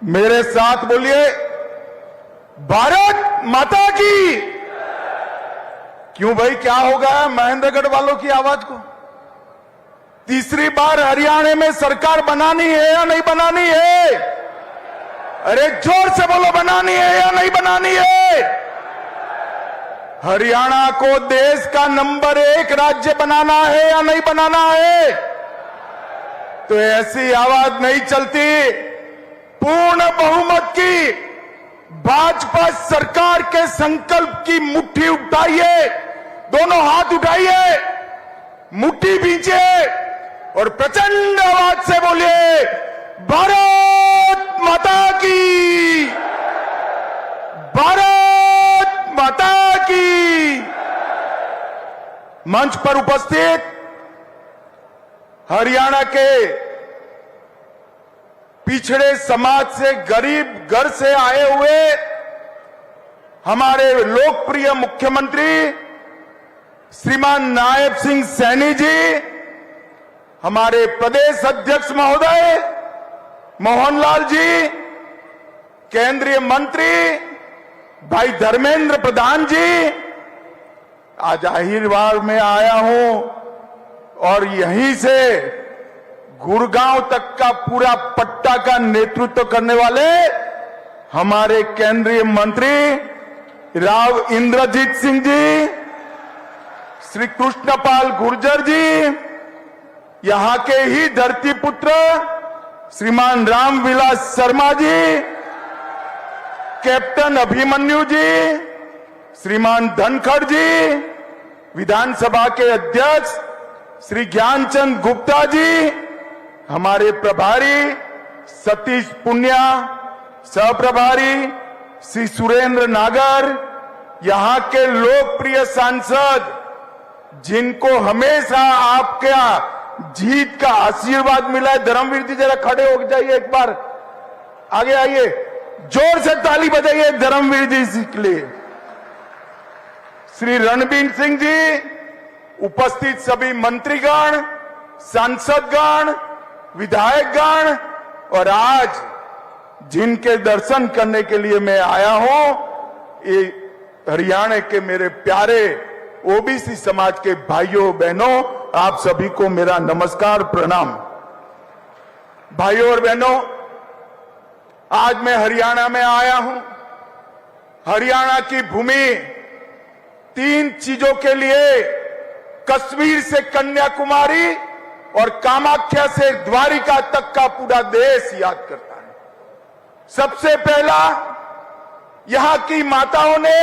मेरे साथ बोलिए, भारत माता की। क्यों भाई, क्या हो गया महेंद्रगढ़ वालों की आवाज को? तीसरी बार हरियाणा में सरकार बनानी है या नहीं बनानी है? अरे जोर से बोलो, बनानी है या नहीं बनानी है? हरियाणा को देश का नंबर 1 राज्य बनाना है या नहीं बनाना है? तो ऐसी आवाज नहीं चलती। पूर्ण बहुमत की भाजपा सरकार के संकल्प की मुट्ठी उठाइए, दोनों हाथ उठाइए, मुट्ठी भींचिए और प्रचंड आवाज से बोलिए, भारत माता की, भारत माता की। मंच पर उपस्थित हरियाणा के पिछड़े समाज से, गरीब घर से आए हुए हमारे लोकप्रिय मुख्यमंत्री श्रीमान नायब सिंह सैनी जी, हमारे प्रदेश अध्यक्ष महोदय मोहनलाल जी, केंद्रीय मंत्री भाई धर्मेंद्र प्रधान जी, आज अहिरवार में आया हूं और यहीं से गुड़गांव तक का पूरा पट्टा का नेतृत्व करने वाले हमारे केंद्रीय मंत्री राव इंद्रजीत सिंह जी, श्री कृष्णपाल गुर्जर जी, यहां के ही धरती पुत्र श्रीमान रामविलास शर्मा जी, कैप्टन अभिमन्यु जी, श्रीमान धनखड़ जी, विधानसभा के अध्यक्ष श्री ज्ञानचंद गुप्ता जी, हमारे प्रभारी सतीश पुनिया, सहप्रभारी श्री सुरेंद्र नागर, यहां के लोकप्रिय सांसद जिनको हमेशा आपका जीत का आशीर्वाद मिला है, धर्मवीर जी जरा खड़े हो जाइए, एक बार आगे आइए, जोर से ताली बजाइए धर्मवीर जी के लिए। श्री रणबीर सिंह जी, उपस्थित सभी मंत्रीगण, सांसदगण, विधायकगण और आज जिनके दर्शन करने के लिए मैं आया हूं, ये हरियाणा के मेरे प्यारे ओबीसी समाज के भाइयों बहनों, आप सभी को मेरा नमस्कार, प्रणाम। भाइयों और बहनों, आज मैं हरियाणा में आया हूं। हरियाणा की भूमि 3 चीजों के लिए, कश्मीर से कन्याकुमारी और कामाख्या से द्वारिका तक का पूरा देश याद करता है। सबसे पहला, यहां की माताओं ने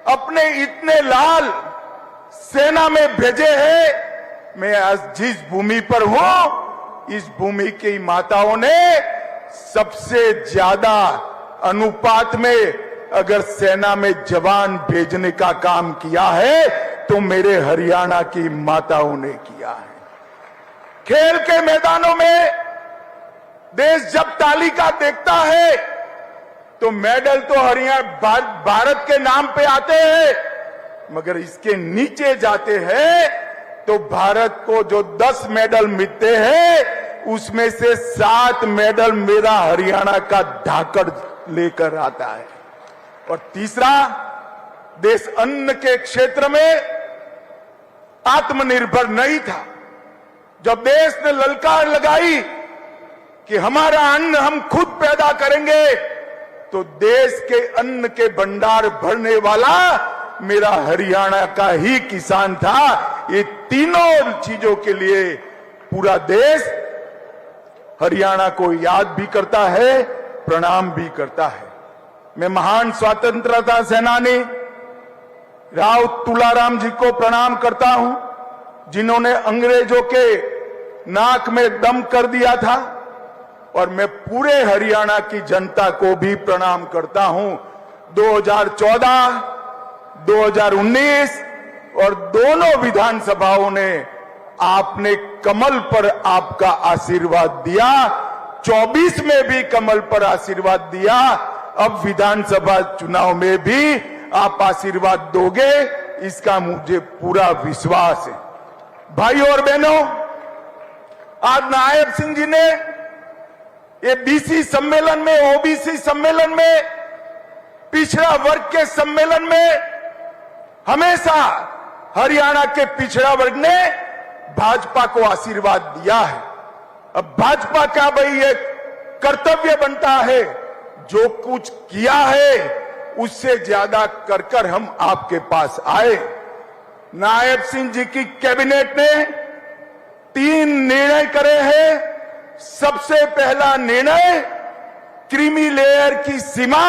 अपने इतने लाल सेना में भेजे हैं। मैं आज जिस भूमि पर हूं, इस भूमि की माताओं ने सबसे ज्यादा अनुपात में अगर सेना में जवान भेजने का काम किया है तो मेरे हरियाणा की माताओं ने किया है। खेल के मैदानों में देश जब तालिका देखता है तो मेडल तो हरियाणा भारत के नाम पे आते हैं, मगर इसके नीचे जाते हैं तो भारत को जो 10 मेडल मिलते हैं उसमें से 7 मेडल मेरा हरियाणा का धाकड़ लेकर आता है। और तीसरा, देश अन्न के क्षेत्र में आत्मनिर्भर नहीं था। जब देश ने ललकार लगाई कि हमारा अन्न हम खुद पैदा करेंगे, तो देश के अन्न के भंडार भरने वाला मेरा हरियाणा का ही किसान था। ये तीनों चीजों के लिए पूरा देश हरियाणा को याद भी करता है, प्रणाम भी करता है। मैं महान स्वतंत्रता सेनानी राव तुलाराम जी को प्रणाम करता हूं, जिन्होंने अंग्रेजों के नाक में दम कर दिया था। और मैं पूरे हरियाणा की जनता को भी प्रणाम करता हूं। 2014, 2019 और दोनों विधानसभाओं ने आपने कमल पर आपका आशीर्वाद दिया, 24 में भी कमल पर आशीर्वाद दिया, अब विधानसभा चुनाव में भी आप आशीर्वाद दोगे, इसका मुझे पूरा विश्वास है। भाइयों और बहनों, आज नायब सिंह जी ने ये बीसी सम्मेलन में, ओबीसी सम्मेलन में, पिछड़ा वर्ग के सम्मेलन में हमेशा हरियाणा के पिछड़ा वर्ग ने भाजपा को आशीर्वाद दिया है। अब भाजपा का भाई ये कर्तव्य बनता है, जो कुछ किया है उससे ज्यादा कर कर हम आपके पास आए। नायब सिंह जी की कैबिनेट ने 3 निर्णय करे हैं। सबसे पहला निर्णय, क्रीमी लेयर की सीमा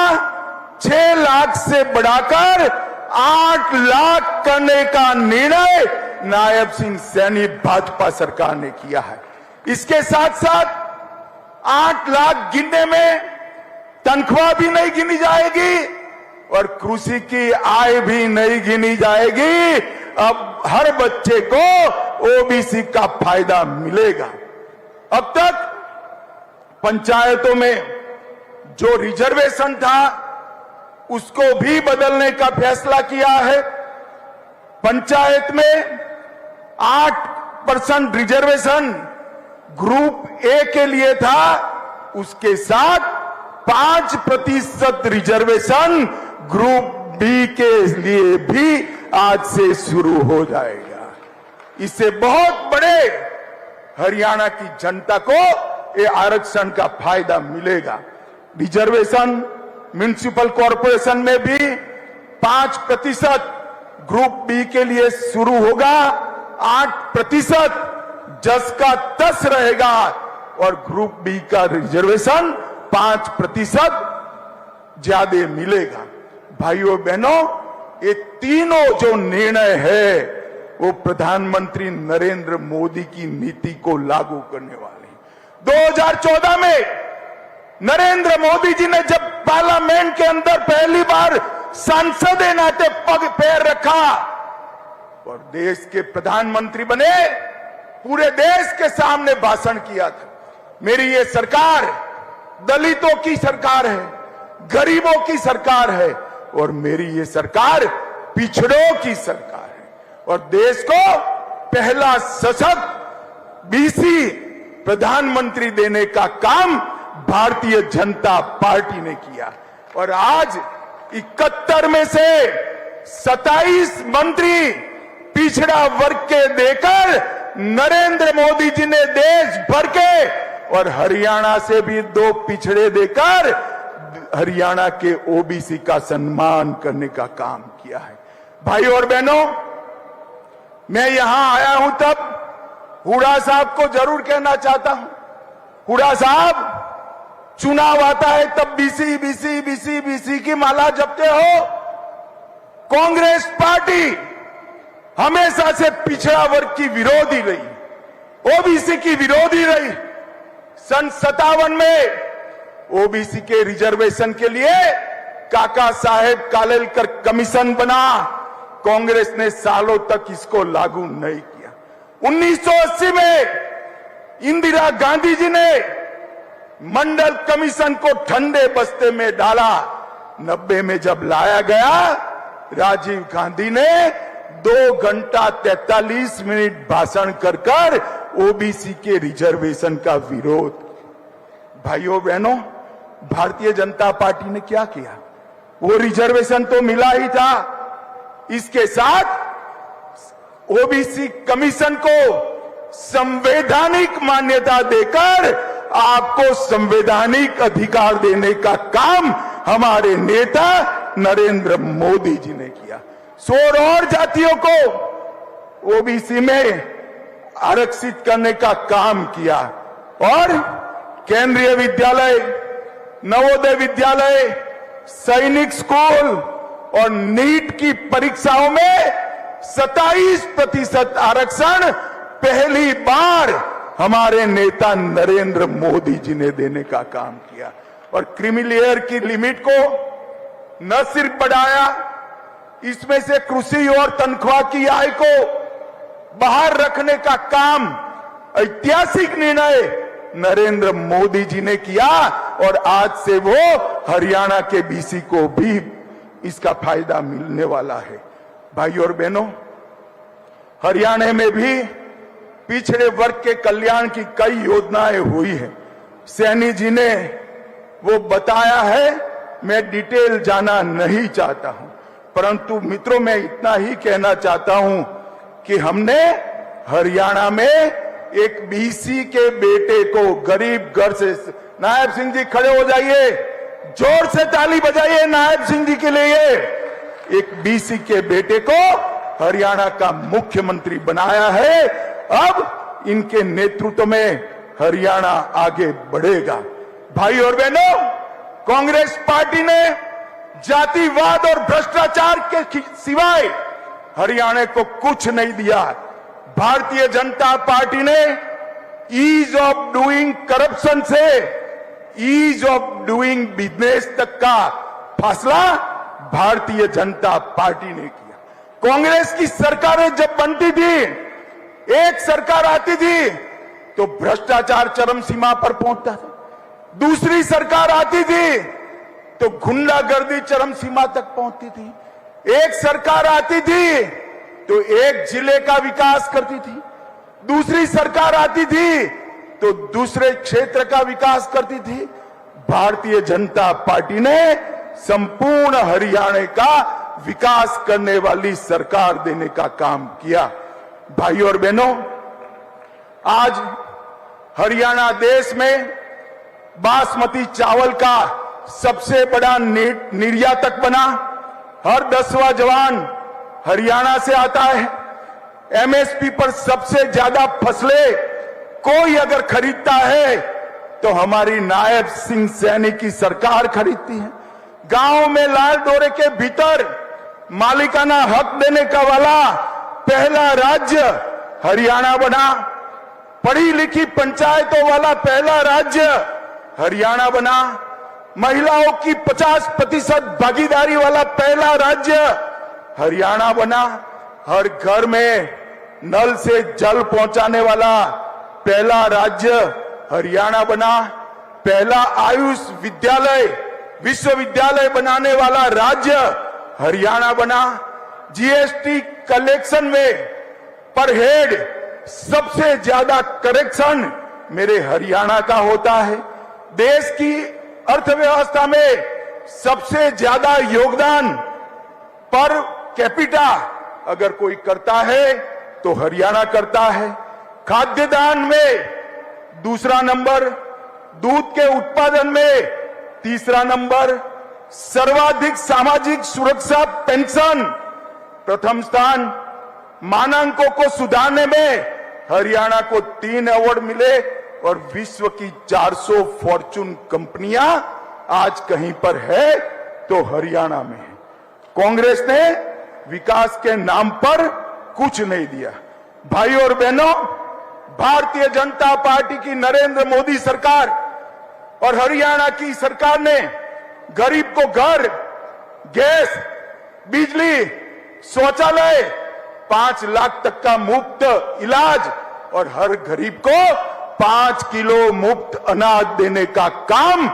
6 लाख से बढ़ाकर 8 लाख करने का निर्णय नायब सिंह सैनी भाजपा सरकार ने किया है। इसके साथ साथ 8 लाख गिनने में तनख्वाह भी नहीं गिनी जाएगी और कृषि की आय भी नहीं गिनी जाएगी। अब हर बच्चे को ओबीसी का फायदा मिलेगा। अब तक पंचायतों में जो रिजर्वेशन था उसको भी बदलने का फैसला किया है। पंचायत में 8% रिजर्वेशन ग्रुप ए के लिए था, उसके साथ 5% रिजर्वेशन ग्रुप बी के लिए भी आज से शुरू हो जाएगा। इससे बहुत बड़े हरियाणा की जनता को ये आरक्षण का फायदा मिलेगा। रिजर्वेशन म्युनिसिपल कॉरपोरेशन में भी 5% ग्रुप बी के लिए शुरू होगा, 8% 10 का 10 रहेगा और ग्रुप बी का रिजर्वेशन 5% ज्यादा मिलेगा। भाइयों बहनों, ये तीनों जो निर्णय है वो प्रधानमंत्री नरेंद्र मोदी की नीति को लागू करने वाले हैं। 2014 में नरेंद्र मोदी जी ने जब पार्लियामेंट के अंदर पहली बार सांसद के नाते पग पैर रखा और देश के प्रधानमंत्री बने, पूरे देश के सामने भाषण किया था, मेरी ये सरकार दलितों की सरकार है, गरीबों की सरकार है और मेरी ये सरकार पिछड़ों की सरकार है और देश को पहला सशक्त बीसी प्रधानमंत्री देने का काम भारतीय जनता पार्टी ने किया। और आज 71 में से 27 मंत्री पिछड़ा वर्ग के देकर नरेंद्र मोदी जी ने देश भर के और हरियाणा से भी 2 पिछड़े देकर हरियाणा के ओबीसी का सम्मान करने का काम किया है। भाइयों और बहनों, मैं यहां आया हूं तब हुड्डा साहब को जरूर कहना चाहता हूं, हुड्डा साहब, चुनाव आता है तब बीसी बीसी बीसी बीसी की माला जपते हो। कांग्रेस पार्टी हमेशा से पिछड़ा वर्ग की विरोधी रही, ओबीसी की विरोधी रही। सन 57 में ओबीसी के रिजर्वेशन के लिए काका साहेब कालेलकर कमीशन बना, कांग्रेस ने सालों तक इसको लागू नहीं किया। 1980 में इंदिरा गांधी जी ने मंडल कमीशन को ठंडे बस्ते में डाला। 90 में जब लाया गया, राजीव गांधी ने 2 घंटा 43 मिनट भाषण कर कर ओबीसी के रिजर्वेशन का विरोध। भाइयों बहनों, भारतीय जनता पार्टी ने क्या किया? वो रिजर्वेशन तो मिला ही था, इसके साथ ओबीसी कमीशन को संवैधानिक मान्यता देकर आपको संवैधानिक अधिकार देने का काम हमारे नेता नरेंद्र मोदी जी ने किया। 16 और जातियों को ओबीसी में आरक्षित करने का काम किया और केंद्रीय विद्यालय, नवोदय विद्यालय, सैनिक स्कूल और नीट की परीक्षाओं में 27% आरक्षण पहली बार हमारे नेता नरेंद्र मोदी जी ने देने का काम किया। और क्रीमी लेयर की लिमिट को न सिर्फ बढ़ाया, इसमें से कृषि और तनख्वाह की आय को बाहर रखने का काम, ऐतिहासिक निर्णय नरेंद्र मोदी जी ने किया और आज से वो हरियाणा के बीसी को भी इसका फायदा मिलने वाला है। भाइयों और बहनों, हरियाणा में भी पिछड़े वर्ग के कल्याण की कई योजनाएं हुई हैं। सैनी जी ने वो बताया है, मैं डिटेल जाना नहीं चाहता हूं, परंतु मित्रों मैं इतना ही कहना चाहता हूं कि हमने हरियाणा में एक बीसी के बेटे को गरीब घर से, नायब सिंह जी खड़े हो जाइए, जोर से ताली बजाइए नायब सिंह जी के लिए, एक बीसी के बेटे को हरियाणा का मुख्यमंत्री बनाया है। अब इनके नेतृत्व में हरियाणा आगे बढ़ेगा। भाई और बहनों, कांग्रेस पार्टी ने जातिवाद और भ्रष्टाचार के सिवाय हरियाणा को कुछ नहीं दिया। भारतीय जनता पार्टी ने ईज ऑफ डूइंग करप्शन से ईज ऑफ डूइंग बिजनेस तक का फैसला भारतीय जनता पार्टी ने किया। कांग्रेस की सरकारें जब बनती थी, एक सरकार आती थी तो भ्रष्टाचार चरम सीमा पर पहुंचता था, दूसरी सरकार आती थी तो गुंडागर्दी चरम सीमा तक पहुंचती थी, एक सरकार आती थी तो एक जिले का विकास करती थी, दूसरी सरकार आती थी तो दूसरे क्षेत्र का विकास करती थी। भारतीय जनता पार्टी ने संपूर्ण हरियाणा का विकास करने वाली सरकार देने का काम किया। भाइयों और बहनों, आज हरियाणा देश में बासमती चावल का सबसे बड़ा निर्यातक बना। हर 10वां जवान हरियाणा से आता है। एमएसपी पर सबसे ज्यादा फसलें कोई अगर खरीदता है तो हमारी नायब सिंह सैनी की सरकार खरीदती है। गांव में लाल डोरे के भीतर मालिकाना हक देने का वाला पहला राज्य हरियाणा बना। पढ़ी लिखी पंचायतों वाला पहला राज्य हरियाणा बना। महिलाओं की 50% भागीदारी वाला पहला राज्य हरियाणा बना। हर घर में नल से जल पहुंचाने वाला पहला राज्य हरियाणा बना। पहला आयुष विद्यालय विश्वविद्यालय बनाने वाला राज्य हरियाणा बना। जीएसटी कलेक्शन में पर हेड सबसे ज्यादा करेक्शन मेरे हरियाणा का होता है। देश की अर्थव्यवस्था में सबसे ज्यादा योगदान पर कैपिटा अगर कोई करता है तो हरियाणा करता है। खाद्यदान में दूसरा नंबर, दूध के उत्पादन में तीसरा नंबर, सर्वाधिक सामाजिक सुरक्षा पेंशन प्रथम स्थान। मानांकों को सुधारने में हरियाणा को 3 अवार्ड मिले और विश्व की 400 फॉर्चून कंपनियां आज कहीं पर है तो हरियाणा में है। कांग्रेस ने विकास के नाम पर कुछ नहीं दिया। भाइयों और बहनों, भारतीय जनता पार्टी की नरेंद्र मोदी सरकार और हरियाणा की सरकार ने गरीब को घर, गैस, बिजली, शौचालय, 5 लाख तक का मुफ्त इलाज और हर गरीब को 5 किलो मुफ्त अनाज देने का काम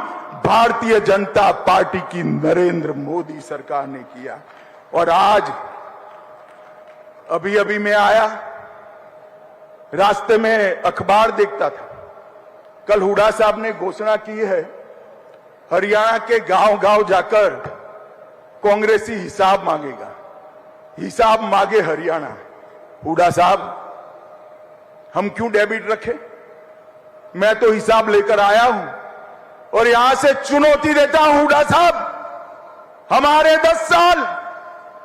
भारतीय जनता पार्टी की नरेंद्र मोदी सरकार ने किया। और आज अभी मैं आया, रास्ते में अखबार देखता था, कल हुड्डा साहब ने घोषणा की है हरियाणा के गांव-गांव जाकर कांग्रेसी हिसाब मांगेगा। हिसाब मांगे हरियाणा। हुड्डा साहब, हम क्यों डेबिट रखें? मैं तो हिसाब लेकर आया हूं और यहां से चुनौती देता हूं हुड्डा साहब, हमारे 10 साल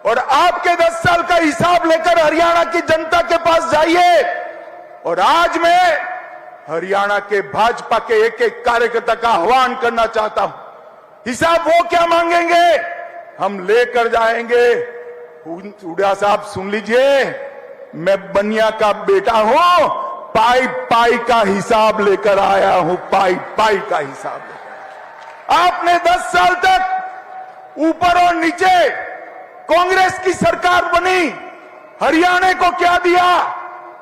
और आपके 10 साल का हिसाब लेकर हरियाणा की जनता के पास जाइए। और आज मैं हरियाणा के भाजपा के एक कार्यकर्ता का आह्वान करना चाहता हूं, हिसाब वो क्या मांगेंगे हम लेकर जाएंगे। हुड्डा साहब सुन लीजिए, मैं बनिया का बेटा हूं, पाई पाई का हिसाब लेकर आया हूं, पाई पाई का हिसाब लेकर। आपने 10 साल तक ऊपर और नीचे कांग्रेस की सरकार बनी, हरियाणा को क्या दिया?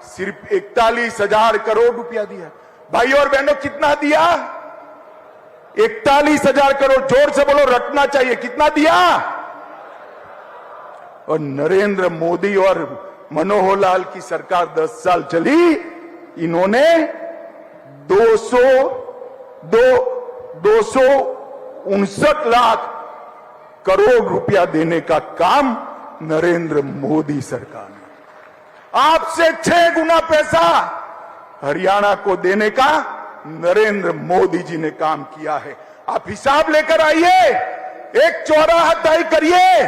सिर्फ 41,000 करोड़ रुपया दिया। भाई और बहनों, कितना दिया? 41,000 करोड़। जोर से बोलो, रटना चाहिए। कितना दिया? और नरेंद्र मोदी और मनोहर लाल की सरकार 10 साल चली, इन्होंने 200 259 लाख करोड़ रुपया देने का काम नरेंद्र मोदी सरकार ने, आपसे 6 गुना पैसा हरियाणा को देने का नरेंद्र मोदी जी ने काम किया है। आप हिसाब लेकर आइए, एक चौराहा तय करिए।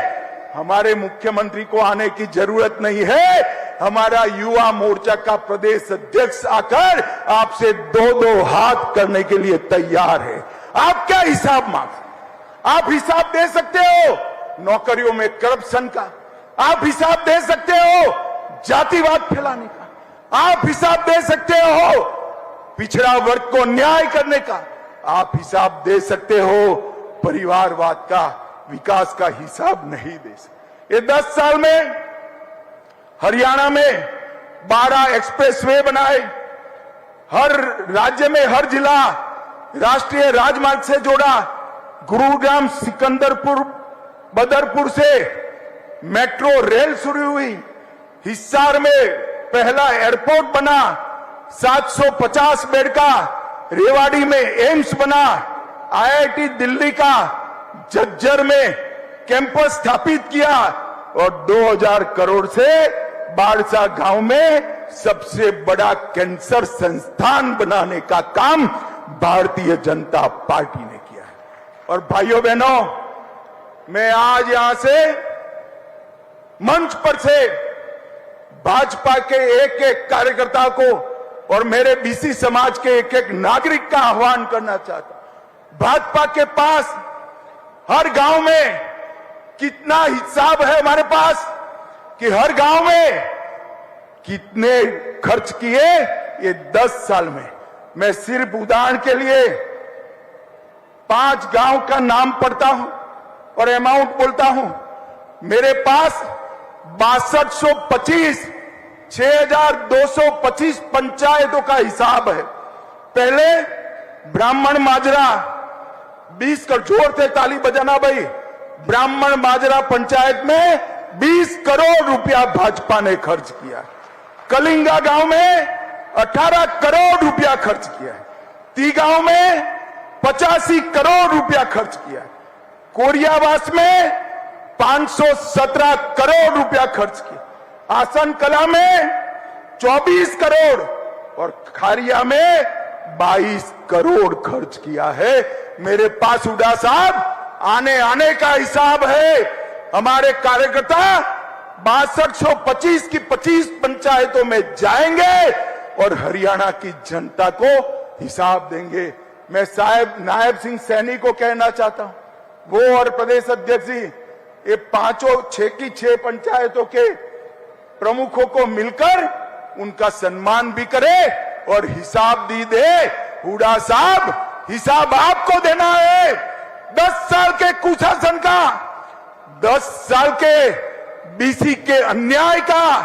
हमारे मुख्यमंत्री को आने की जरूरत नहीं है, हमारा युवा मोर्चा का प्रदेश अध्यक्ष आकर आपसे 2-2 हाथ करने के लिए तैयार है। आप क्या हिसाब मांग, आप हिसाब दे सकते हो नौकरियों में करप्शन का, आप हिसाब दे सकते हो जातिवाद फैलाने का, आप हिसाब दे सकते हो पिछड़ा वर्ग को न्याय करने का, आप हिसाब दे सकते हो परिवारवाद का, विकास का हिसाब नहीं दे सकते। ये 10 साल में हरियाणा में 12 एक्सप्रेसवे बनाए, हर राज्य में हर जिला राष्ट्रीय राजमार्ग से जोड़ा, गुरुग्राम सिकंदरपुर बदरपुर से मेट्रो रेल शुरू हुई, हिसार में पहला एयरपोर्ट बना, 750 बेड का, रेवाड़ी में एम्स बना, आईआईटी दिल्ली का झज्जर में कैंपस स्थापित किया और 2000 करोड़ से बाड़सा गांव में सबसे बड़ा कैंसर संस्थान बनाने का काम भारतीय जनता पार्टी ने किया है। और भाइयों बहनों, मैं आज यहां से मंच पर से भाजपा के एक एक कार्यकर्ता को और मेरे बीसी समाज के एक एक नागरिक का आह्वान करना चाहता हूं। भाजपा के पास हर गांव में कितना हिसाब है हमारे पास कि हर गांव में कितने खर्च किए ये 10 साल में। मैं सिर्फ उदाहरण के लिए 5 गांव का नाम पढ़ता हूं और अमाउंट बोलता हूं। मेरे पास 6225 पंचायतों का हिसाब है। पहले ब्राह्मण माजरा 20 करोड़, जोर से ताली बजाना भाई, ब्राह्मण माजरा पंचायत में 20 करोड़ रुपया भाजपा ने खर्च किया। कलिंगा गांव में 18 करोड़ रुपया खर्च किया। ती गांव में 85 करोड़ रुपया खर्च किया। कोरियावास में 517 करोड़ रुपया खर्च किया। आसन कला में 24 करोड़ और खारिया में 22 करोड़ खर्च किया है। मेरे पास हुड्डा साहब आने का हिसाब है। हमारे कार्यकर्ता 6225 की 25 पंचायतों में जाएंगे और हरियाणा की जनता को हिसाब देंगे। मैं साहब नायब सिंह सैनी को कहना चाहता हूं, वो और प्रदेश अध्यक्ष जी ये 6 की 6 पंचायतों के प्रमुखों को मिलकर उनका सम्मान भी करे और हिसाब दी दे। हुड्डा साहब, हिसाब आपको देना है 10 साल के कुशासन का, 10 साल के बीसी के अन्याय का,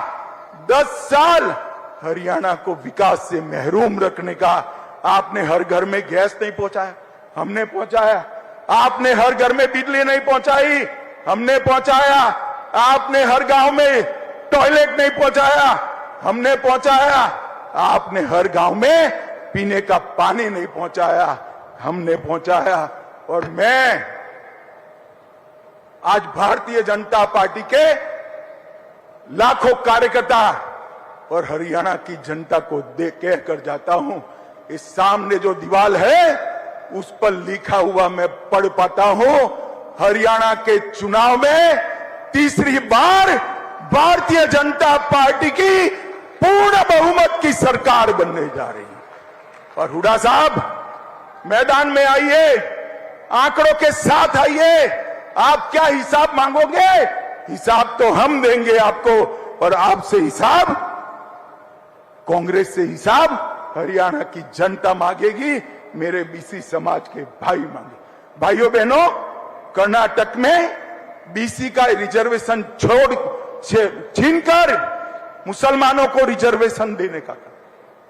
10 साल हरियाणा को विकास से महरूम रखने का। आपने हर घर में गैस नहीं पहुंचाया, हमने पहुंचाया। आपने हर घर में बिजली नहीं पहुंचाई, हमने पहुंचाया। आपने हर गांव में टॉयलेट नहीं पहुंचाया, हमने पहुंचाया। आपने हर गांव में पीने का पानी नहीं पहुंचाया, हमने पहुंचाया। और मैं आज भारतीय जनता पार्टी के लाखों कार्यकर्ता और हरियाणा की जनता को कह कर जाता हूं, इस सामने जो दीवार है उस पर लिखा हुआ मैं पढ़ पाता हूं, हरियाणा के चुनाव में तीसरी बार भारतीय जनता पार्टी की पूर्ण बहुमत की सरकार बनने जा रही है। और हुड्डा साहब मैदान में आइए, आंकड़ों के साथ आइए। आप क्या हिसाब मांगोगे? हिसाब तो हम देंगे आपको, और आपसे हिसाब, कांग्रेस से हिसाब हरियाणा की जनता मांगेगी, मेरे बीसी समाज के भाई मांगे। भाइयों बहनों, कर्नाटक में बीसी का रिजर्वेशन छीनकर मुसलमानों को रिजर्वेशन देने का काम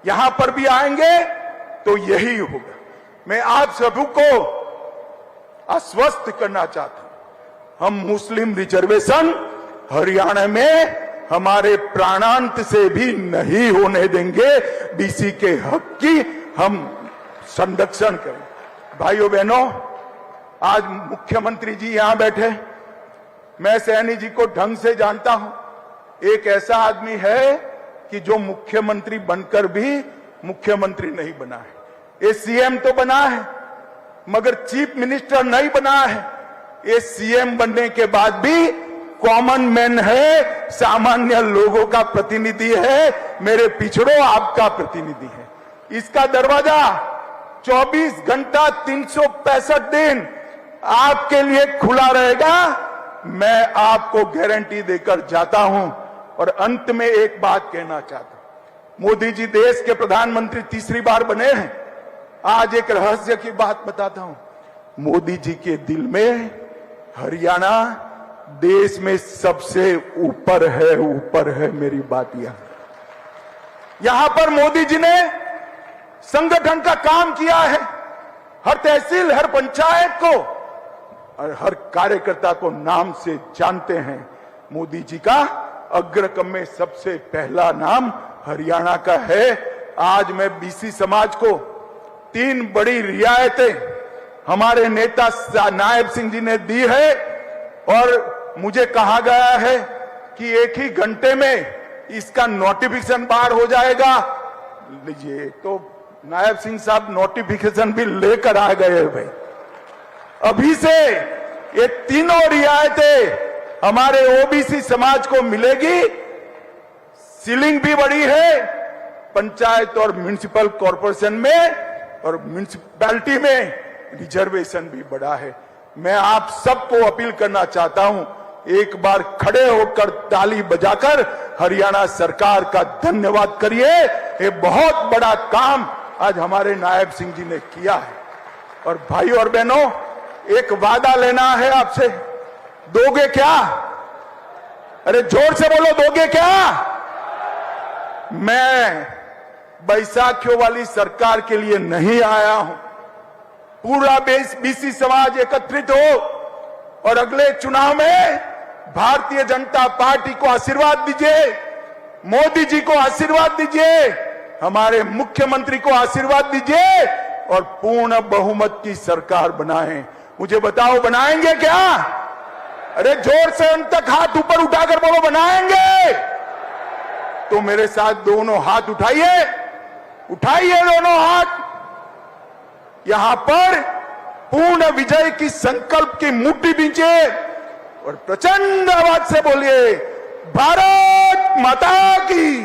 यहां पर भी आएंगे तो यही होगा। मैं आप सभी को आश्वस्त करना चाहता हूं, हम मुस्लिम रिजर्वेशन हरियाणा में हमारे प्राणांत से भी नहीं होने देंगे। बीसी के हक की हम संरक्षण करें। भाइयों बहनों, आज मुख्यमंत्री जी यहां बैठे, मैं सैनी जी को ढंग से जानता हूं। एक ऐसा आदमी है कि जो मुख्यमंत्री बनकर भी मुख्यमंत्री नहीं बना है। ये सीएम तो बना है मगर चीफ मिनिस्टर नहीं बना है। ये सीएम बनने के बाद भी कॉमन मैन है, सामान्य लोगों का प्रतिनिधि है, मेरे पिछड़ों आपका प्रतिनिधि है। इसका दरवाजा 24 घंटा 365 दिन आपके लिए खुला रहेगा, मैं आपको गारंटी देकर जाता हूं। और अंत में एक बात कहना चाहता हूं, मोदी जी देश के प्रधानमंत्री तीसरी बार बने हैं। आज एक रहस्य की बात बताता हूं, मोदी जी के दिल में हरियाणा देश में सबसे ऊपर है मेरी बात यहां पर मोदी जी ने संगठन का काम किया है। हर तहसील, हर पंचायत को और हर कार्यकर्ता को नाम से जानते हैं। मोदी जी का अग्रक्रम में सबसे पहला नाम हरियाणा का है। आज मैं बीसी समाज को 3 बड़ी रियायतें हमारे नेता नायब सिंह जी ने दी है और मुझे कहा गया है कि 1 ही घंटे में इसका नोटिफिकेशन बाहर हो जाएगा। लीजिए, तो नायब सिंह साहब नोटिफिकेशन भी लेकर आ गए भाई। अभी से ये तीनों रियायतें हमारे ओबीसी समाज को मिलेगी। सीलिंग भी बढ़ी है पंचायत और म्युनिसिपल कॉर्पोरेशन में, और म्युनिसिपैलिटी में रिजर्वेशन भी बढ़ा है। मैं आप सबको अपील करना चाहता हूं, एक बार खड़े होकर ताली बजाकर हरियाणा सरकार का धन्यवाद करिए। ये बहुत बड़ा काम आज हमारे नायब सिंह जी ने किया है। और भाइयों और बहनों, एक वादा लेना है आपसे, दोगे क्या? अरे जोर से बोलो, दोगे क्या? मैं बैसाखियों वाली सरकार के लिए नहीं आया हूं। पूरा बीसी समाज एकत्रित हो और अगले चुनाव में भारतीय जनता पार्टी को आशीर्वाद दीजिए, मोदी जी को आशीर्वाद दीजिए, हमारे मुख्यमंत्री को आशीर्वाद दीजिए और पूर्ण बहुमत की सरकार बनाएं। मुझे बताओ, बनाएंगे क्या? अरे जोर से अंत तक हाथ ऊपर उठाकर बोलो, बनाएंगे। तो मेरे साथ दोनों हाथ उठाइए, उठाइए दोनों हाथ। यहां पर पूर्ण विजय की संकल्प की मुट्ठी बींचे और प्रचंड आवाज से बोलिए, भारत माता की,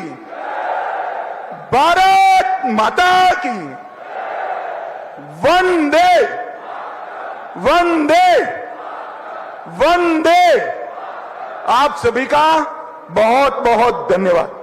भारत माता की, वंदे वंदे वंदे। आप सभी का बहुत बहुत धन्यवाद।